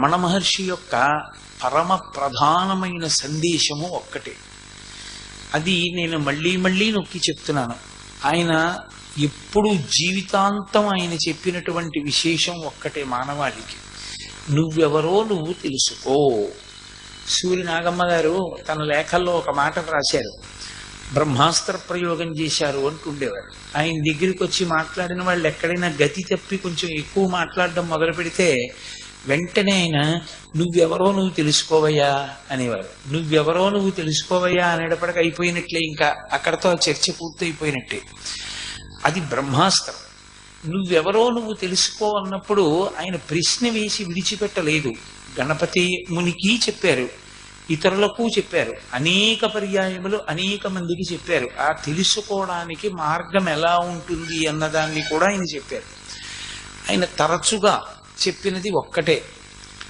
రమణ మహర్షి యొక్క పరమ ప్రధానమైన సందేశము ఒక్కటే. అది నేను మళ్ళీ మళ్ళీ నొక్కి చెప్తున్నాను. ఆయన ఎప్పుడు జీవితాంతం ఆయన చెప్పినటువంటి విశేషం ఒక్కటే మానవాళికి: నువ్వెవరో నువ్వు తెలుసుకో. సూర్య నాగమ్మ గారు తన లేఖల్లో ఒక మాట రాశారు. బ్రహ్మాస్త్ర ప్రయోగం చేశారు అంటుండేవారు. ఆయన దగ్గరికి వచ్చి మాట్లాడిన వాళ్ళు ఎక్కడైనా గతి తప్పి కొంచెం ఎక్కువ మాట్లాడడం మొదలు పెడితే వెంటనే ఆయన నువ్వెవరో నువ్వు తెలుసుకోవయ్యా అనేవారు. నువ్వెవరో నువ్వు తెలుసుకోవయ్యా అనేటప్పటికి అయిపోయినట్లే, ఇంకా అక్కడతో చర్చ పూర్తయిపోయినట్టే. అది బ్రహ్మాస్త్రం. నువ్వెవరో నువ్వు తెలుసుకో అన్నప్పుడు ఆయన ప్రశ్న వేసి విడిచిపెట్టలేదు. గణపతి మునికి చెప్పారు, ఇతరులకు చెప్పారు, అనేక పర్యాయములు అనేక మందికి చెప్పారు. ఆ తెలుసుకోవడానికి మార్గం ఎలా ఉంటుంది అన్నదాన్ని కూడా ఆయన చెప్పారు. ఆయన తరచుగా చెప్పినది ఒక్కటే: